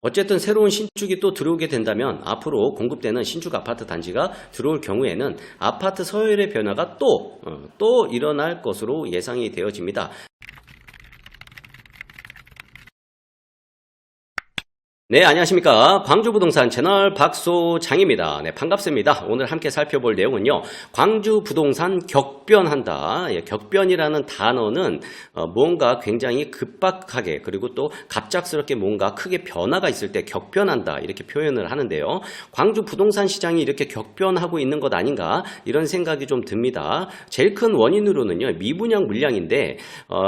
어쨌든 새로운 신축이 또 들어오게 된다면 앞으로 공급되는 신축 아파트 단지가 들어올 경우에는 아파트 서열의 변화가 또 일어날 것으로 예상이 되어집니다. 네, 안녕하십니까. 광주부동산 채널 박소장입니다. 네, 반갑습니다. 오늘 함께 살펴볼 내용은요. 광주부동산 격변한다. 격변이라는 단어는 뭔가 굉장히 급박하게 그리고 또 갑작스럽게 뭔가 크게 변화가 있을 때 격변한다 이렇게 표현을 하는데요. 광주부동산 시장이 이렇게 격변하고 있는 것 아닌가 이런 생각이 좀 듭니다. 제일 큰 원인으로는요. 미분양 물량인데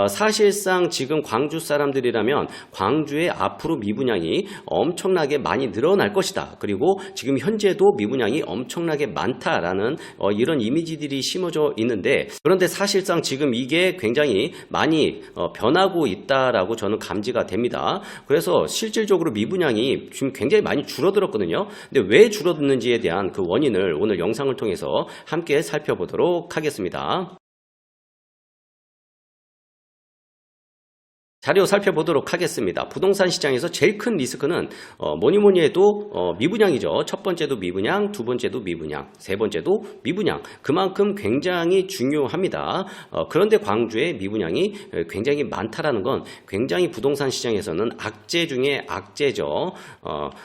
사실상 지금 광주 사람들이라면 광주에 앞으로 미분양이 엄청나게 많이 늘어날 것이다. 그리고 지금 현재도 미분양이 엄청나게 많다라는 이런 이미지들이 심어져 있는데 그런데 사실상 지금 이게 굉장히 많이 변하고 있다라고 저는 감지가 됩니다. 그래서 실질적으로 미분양이 지금 굉장히 많이 줄어들었거든요. 근데 왜 줄어드는지에 대한 그 원인을 오늘 영상을 통해서 함께 살펴보도록 하겠습니다. 자료 살펴보도록 하겠습니다. 부동산 시장에서 제일 큰 리스크는 뭐니 해도 미분양이죠. 첫 번째도 미분양, 두 번째도 미분양, 세 번째도 미분양. 그만큼 굉장히 중요합니다. 그런데 광주의 미분양이 굉장히 많다라는 건 굉장히 부동산 시장에서는 악재 중에 악재죠.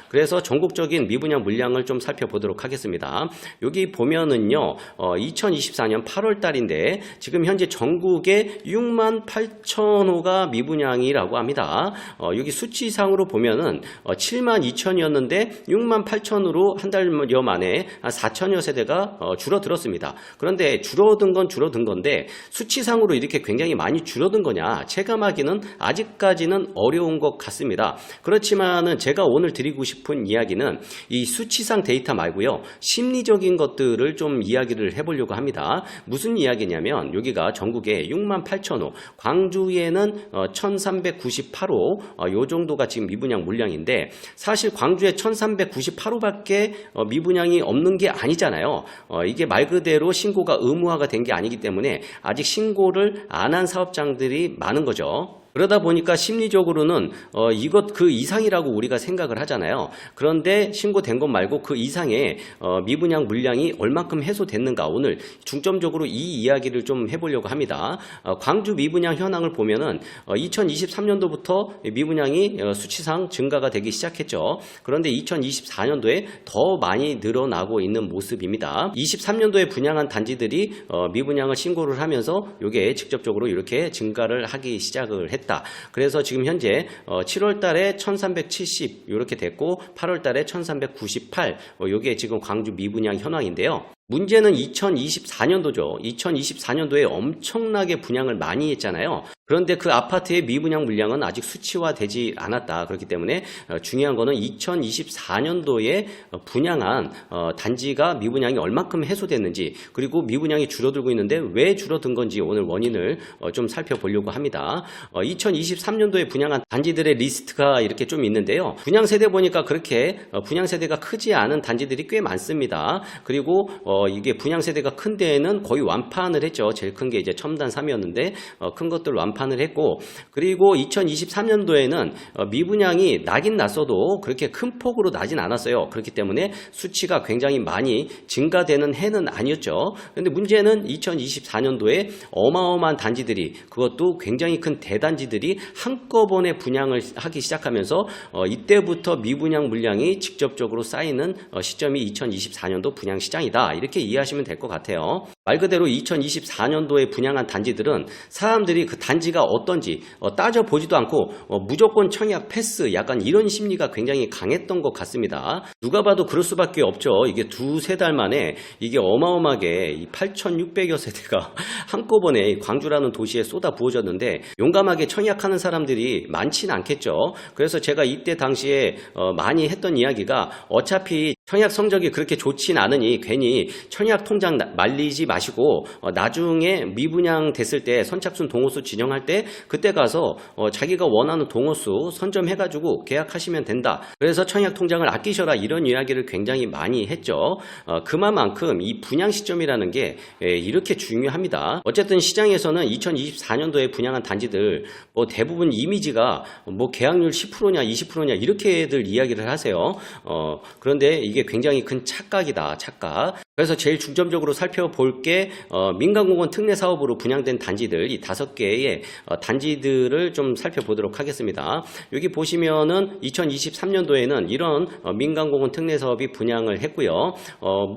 그래서 전국적인 미분양 물량을 좀 살펴보도록 하겠습니다. 여기 보면은요. 2024년 8월 달인데 지금 현재 전국에 6만 8천 호가 미분양 이라고 합니다. 여기 수치상으로 보면은 7만 2천이었는데 6만 8천으로 한 달여 만에 한 4천여 세대가 줄어들었습니다. 그런데 줄어든 건 줄어든 건데 수치상으로 이렇게 굉장히 많이 줄어든 거냐 체감하기는 아직까지는 어려운 것 같습니다. 그렇지만은 제가 오늘 드리고 싶은 이야기는 이 수치상 데이터 말고요. 심리적인 것들을 좀 이야기를 해보려고 합니다. 무슨 이야기냐면 여기가 전국에 6만 8천 호, 광주에는 1398호 요 정도가 지금 미분양 물량인데 사실 광주에 1398호밖에 미분양이 없는 게 아니잖아요. 이게 말 그대로 신고가 의무화가 된 게 아니기 때문에 아직 신고를 안 한 사업장들이 많은 거죠. 그러다 보니까 심리적으로는 이것 그 이상이라고 우리가 생각을 하잖아요. 그런데 신고된 것 말고 그 이상의 미분양 물량이 얼마큼 해소됐는가 오늘 중점적으로 이 이야기를 좀 해보려고 합니다. 광주 미분양 현황을 보면은 2023년도부터 미분양이 수치상 증가가 되기 시작했죠. 그런데 2024년도에 더 많이 늘어나고 있는 모습입니다. 23년도에 분양한 단지들이 미분양을 신고를 하면서 이게 직접적으로 이렇게 증가를 하기 시작을 했다. 그래서 지금 현재 7월 달에 1370 이렇게 됐고 8월 달에 1398 이게 지금 광주 미분양 현황인데요. 문제는 2024년도죠. 2024년도에 엄청나게 분양을 많이 했잖아요. 그런데 그 아파트의 미분양 물량은 아직 수치화되지 않았다. 그렇기 때문에 중요한 거는 2024년도에 분양한 단지가 미분양이 얼마큼 해소됐는지 그리고 미분양이 줄어들고 있는데 왜 줄어든 건지 오늘 원인을 좀 살펴보려고 합니다. 2023년도에 분양한 단지들의 리스트가 이렇게 좀 있는데요. 분양 세대 보니까 그렇게 분양 세대가 크지 않은 단지들이 꽤 많습니다. 그리고 이게 분양 세대가 큰 데에는 거의 완판을 했죠. 제일 큰 게 이제 첨단 3이었는데 큰 것들 완판을 했고 그리고 2023년도에는 미분양이 나긴 났어도 그렇게 큰 폭으로 나진 않았어요. 그렇기 때문에 수치가 굉장히 많이 증가되는 해는 아니었죠. 그런데 문제는 2024년도에 어마어마한 단지들이 그것도 굉장히 큰 대단지들이 한꺼번에 분양을 하기 시작하면서 이때부터 미분양 물량이 직접적으로 쌓이는 시점이 2024년도 분양 시장이다. 이렇게 이해하시면 될 것 같아요. 말 그대로 2024년도에 분양한 단지들은 사람들이 그 단지가 어떤지 따져보지도 않고 무조건 청약 패스 약간 이런 심리가 굉장히 강했던 것 같습니다. 누가 봐도 그럴 수밖에 없죠. 이게 두세 달 만에 이게 어마어마하게 8,600여 세대가 한꺼번에 광주라는 도시에 쏟아 부어졌는데 용감하게 청약하는 사람들이 많지는 않겠죠. 그래서 제가 이때 당시에 많이 했던 이야기가 어차피 청약 성적이 그렇게 좋진 않으니 괜히 청약 통장 말리지 마시고 나중에 미분양 됐을 때 선착순 동호수 지정할 때 그때 가서 자기가 원하는 동호수 선점해가지고 계약하시면 된다. 그래서 청약 통장을 아끼셔라 이런 이야기를 굉장히 많이 했죠. 그만큼 이 분양 시점이라는 게 이렇게 중요합니다. 어쨌든 시장에서는 2024년도에 분양한 단지들 대부분 이미지가 계약률 10%냐 20%냐 이렇게들 이야기를 하세요. 그런데 이게 굉장히 큰 착각이다. 착각. 그래서 제일 중점적으로 살펴볼 게 민간공원 특례 사업으로 분양된 단지들 이 5개의 단지들을 좀 살펴보도록 하겠습니다. 여기 보시면은 2023년도에는 이런 민간공원 특례 사업이 분양을 했고요.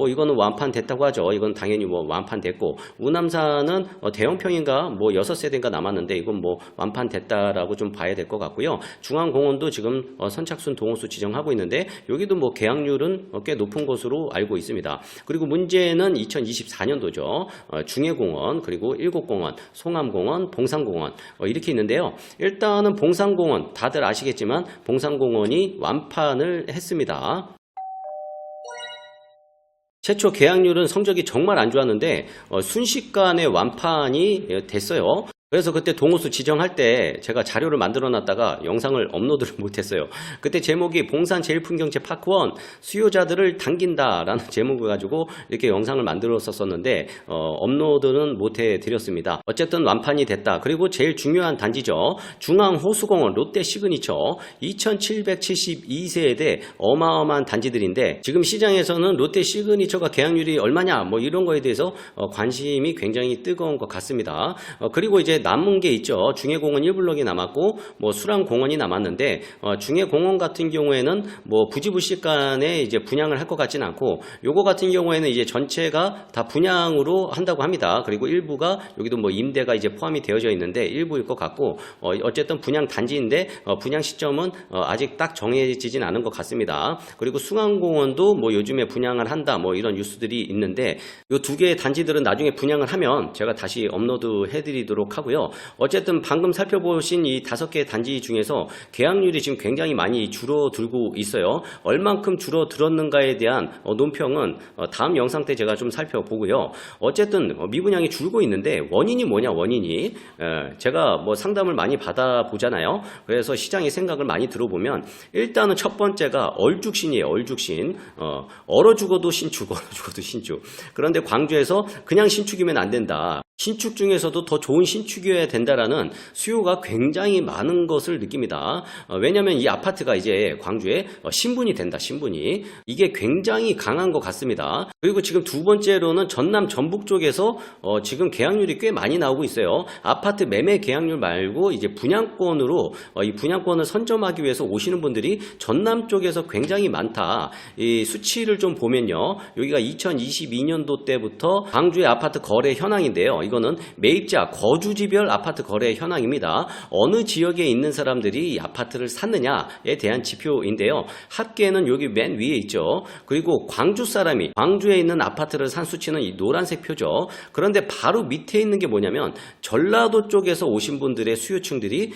이거는 완판됐다고 하죠. 이건 당연히 완판됐고 우남사는 대형평인가 6세대인가 남았는데 이건 완판됐다라고 좀 봐야 될 것 같고요. 중앙공원도 지금 선착순 동호수 지정하고 있는데 여기도 계약률은 꽤 높은 것으로 알고 있습니다. 그리고 문제는 2024년도죠. 중해공원, 그리고 일곡공원, 송암공원, 봉산공원 이렇게 있는데요. 일단은 봉산공원 다들 아시겠지만 봉산공원이 완판을 했습니다. 최초 계약률은 성적이 정말 안 좋았는데 순식간에 완판이 됐어요. 그래서 그때 동호수 지정할 때 제가 자료를 만들어 놨다가 영상을 업로드를 못했어요. 그때 제목이 봉산 제일풍경채 파크1 수요자들을 당긴다 라는 제목을 가지고 이렇게 영상을 만들었었는데 업로드는 못해 드렸습니다. 어쨌든 완판이 됐다. 그리고 제일 중요한 단지죠. 중앙호수공원 롯데 시그니처 2772세대 어마어마한 단지들인데 지금 시장에서는 롯데 시그니처가 계약률이 얼마냐 이런 거에 대해서 관심이 굉장히 뜨거운 것 같습니다. 그리고 이제 남은 게 있죠. 중해공원 1블럭이 남았고 수랑공원이 남았는데 중해공원 같은 경우에는 부지불식간에 이제 분양을 할 것 같지는 않고 요거 같은 경우에는 이제 전체가 다 분양으로 한다고 합니다. 그리고 일부가 여기도 임대가 이제 포함이 되어져 있는데 일부일 것 같고 어쨌든 분양 단지인데 분양 시점은 아직 딱 정해지진 않은 것 같습니다. 그리고 숭안공원도 요즘에 분양을 한다 이런 뉴스들이 있는데 요 두 개의 단지들은 나중에 분양을 하면 제가 다시 업로드 해드리도록 하고 어쨌든 방금 살펴보신 이 5개의 단지 중에서 계약률이 지금 굉장히 많이 줄어들고 있어요. 얼만큼 줄어들었는가에 대한 논평은 다음 영상 때 제가 좀 살펴보고요. 어쨌든 미분양이 줄고 있는데 원인이 뭐냐 원인이 제가 상담을 많이 받아보잖아요. 그래서 시장의 생각을 많이 들어보면 일단은 첫 번째가 얼죽신이에요. 얼죽신. 얼어 죽어도 신축, 얼어 죽어도 신축. 그런데 광주에서 그냥 신축이면 안 된다. 신축 중에서도 더 좋은 신축이어야 된다라는 수요가 굉장히 많은 것을 느낍니다. 왜냐하면 이 아파트가 이제 광주에 신분이 된다. 신분이. 이게 굉장히 강한 것 같습니다. 그리고 지금 두 번째로는 전남 전북 쪽에서 지금 계약률이 꽤 많이 나오고 있어요. 아파트 매매 계약률 말고 이제 분양권으로 이 분양권을 선점하기 위해서 오시는 분들이 전남 쪽에서 굉장히 많다. 이 수치를 좀 보면요. 여기가 2022년도 때부터 광주의 아파트 거래 현황인데요. 이거는 매입자 거주지별 아파트 거래 현황입니다. 어느 지역에 있는 사람들이 이 아파트를 샀느냐에 대한 지표인데요. 합계는 여기 맨 위에 있죠. 그리고 광주 사람이 광주에 있는 아파트를 산 수치는 이 노란색 표죠. 그런데 바로 밑에 있는 게 뭐냐면 전라도 쪽에서 오신 분들의 수요층들이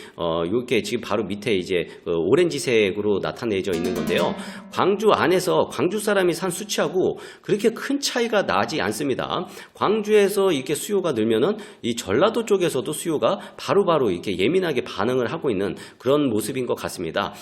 이렇게 지금 바로 밑에 이제 오렌지색으로 나타내져 있는 건데요. 광주 안에서 광주 사람이 산 수치하고 그렇게 큰 차이가 나지 않습니다. 광주에서 이렇게 수요가 늘면은 이 전라도 쪽에서도 수요가 바로바로 이렇게 예민하게 반응을 하고 있는 그런 모습인 것 같습니다.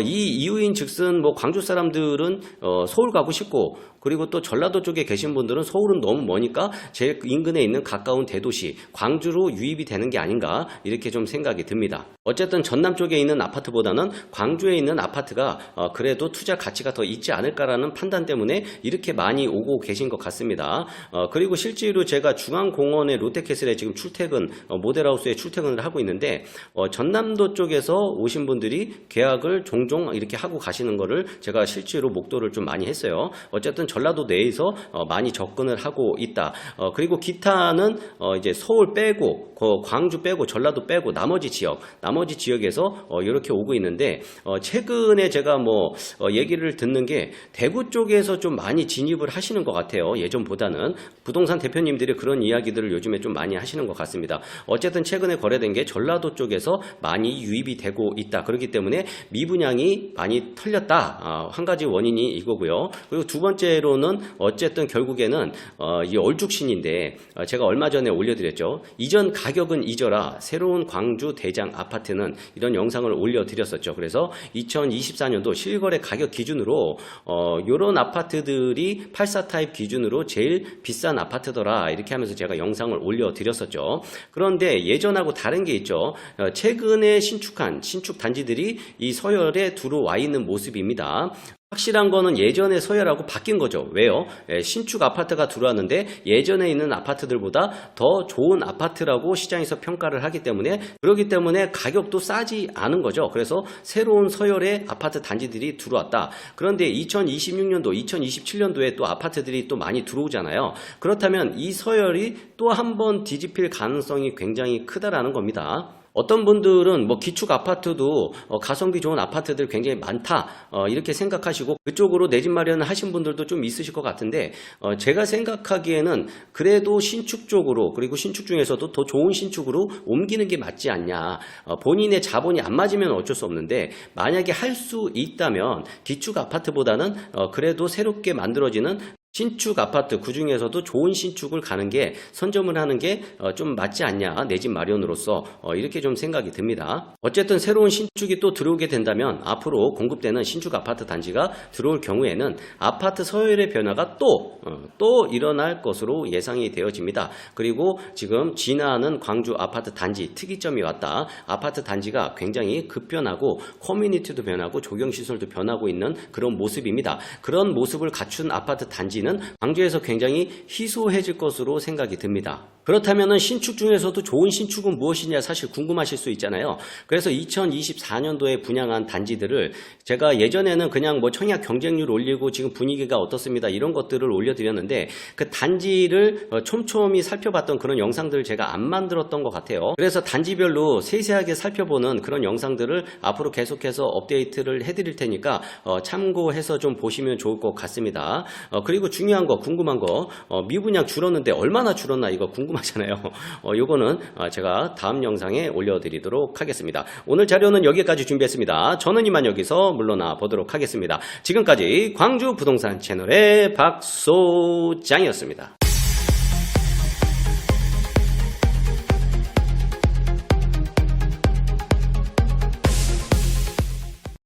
이 이유인 즉슨 광주 사람들은 서울 가고 싶고 그리고 또 전라도 쪽에 계신 분들은 서울은 너무 머니까 제일 인근에 있는 가까운 대도시 광주로 유입이 되는 게 아닌가 이렇게 좀 생각이 듭니다. 어쨌든 전남 쪽에 있는 아파트보다는 광주에 있는 아파트가 그래도 투자 가치가 더 있지 않을까라는 판단 때문에 이렇게 많이 오고 계신 것 같습니다. 그리고 실제로 제가 중앙공원의 롯데캐슬에 지금 출퇴근 모델하우스에 출퇴근을 하고 있는데 전남도 쪽에서 오신 분들이 계약을 종종 이렇게 하고 가시는 거를 제가 실제로 목도를 좀 많이 했어요. 어쨌든 전라도 내에서 많이 접근을 하고 있다. 그리고 기타는 이제 서울 빼고 광주 빼고 전라도 빼고 나머지 지역에서 이렇게 오고 있는데 최근에 제가 얘기를 듣는 게 대구 쪽에서 좀 많이 진입을 하시는 것 같아요. 예전보다는 부동산 대표님들이 그런 이야기들을 요즘에 좀 많이 하시는 것 같습니다. 어쨌든 최근에 거래된 게 전라도 쪽에서 많이 유입이 되고 있다. 그렇기 때문에 미분양이 많이 털렸다. 한 가지 원인이 이거고요. 그리고 두 번째로는 어쨌든 결국에는 이 얼죽신인데 제가 얼마 전에 올려드렸죠. 이전 가격은 잊어라. 새로운 광주 대장 아파트는 이런 영상을 올려드렸었죠. 그래서 2024년도 실거래 가격 기준으로 이런 아파트들이 84 타입 기준으로 제일 비싼 아파트더라. 이렇게 하면서 제가 영상을 올려드렸었죠. 그런데 예전하고 다른 게 있죠. 최근에 신축한 신축 단지들이 이 서열에 들어와 있는 모습입니다. 확실한 거는 예전의 서열하고 바뀐 거죠. 왜요? 신축 아파트가 들어왔는데 예전에 있는 아파트들보다 더 좋은 아파트라고 시장에서 평가를 하기 때문에, 그렇기 때문에 가격도 싸지 않은 거죠. 그래서 새로운 서열의 아파트 단지들이 들어왔다. 그런데 2026년도, 2027년도에 또 아파트들이 또 많이 들어오잖아요. 그렇다면 이 서열이 또 한 번 뒤집힐 가능성이 굉장히 크다라는 겁니다. 어떤 분들은 뭐 기축 아파트도 가성비 좋은 아파트들 굉장히 많다 이렇게 생각하시고 그쪽으로 내 집 마련을 하신 분들도 좀 있으실 것 같은데, 제가 생각하기에는 그래도 신축 쪽으로, 그리고 신축 중에서도 더 좋은 신축으로 옮기는 게 맞지 않냐. 본인의 자본이 안 맞으면 어쩔 수 없는데, 만약에 할 수 있다면 기축 아파트보다는 그래도 새롭게 만들어지는 신축 아파트, 그 중에서도 좋은 신축을 가는 게, 선점을 하는 게 좀 맞지 않냐, 내 집 마련으로서 이렇게 좀 생각이 듭니다. 어쨌든 새로운 신축이 또 들어오게 된다면 앞으로 공급되는 신축 아파트 단지가 들어올 경우에는 아파트 서열의 변화가 또 일어날 것으로 예상이 되어집니다. 그리고 지금 진화하는 광주 아파트 단지 특이점이 왔다. 아파트 단지가 굉장히 급변하고 커뮤니티도 변하고 조경시설도 변하고 있는 그런 모습입니다. 그런 모습을 갖춘 아파트 단지 는 광주에서 굉장히 희소해질 것으로 생각이 듭니다. 그렇다면 신축 중에서도 좋은 신축은 무엇이냐 사실 궁금하실 수 있잖아요. 그래서 2024년도에 분양한 단지들을 제가 예전에는 그냥 뭐 청약 경쟁률 올리고 지금 분위기가 어떻습니다 이런 것들을 올려드렸는데, 그 단지를 촘촘히 살펴봤던 그런 영상들을 제가 안 만들었던 것 같아요. 그래서 단지별로 세세하게 살펴보는 그런 영상들을 앞으로 계속해서 업데이트를 해드릴 테니까 참고해서 좀 보시면 좋을 것 같습니다. 그리고 중요한 거, 궁금한 거, 미분양 줄었는데 얼마나 줄었나 이거 궁금하잖아요. 요거는 제가 다음 영상에 올려드리도록 하겠습니다. 오늘 자료는 여기까지 준비했습니다. 저는 이만 여기서 물러나 보도록 하겠습니다. 지금까지 광주 부동산 채널의 박소장이었습니다.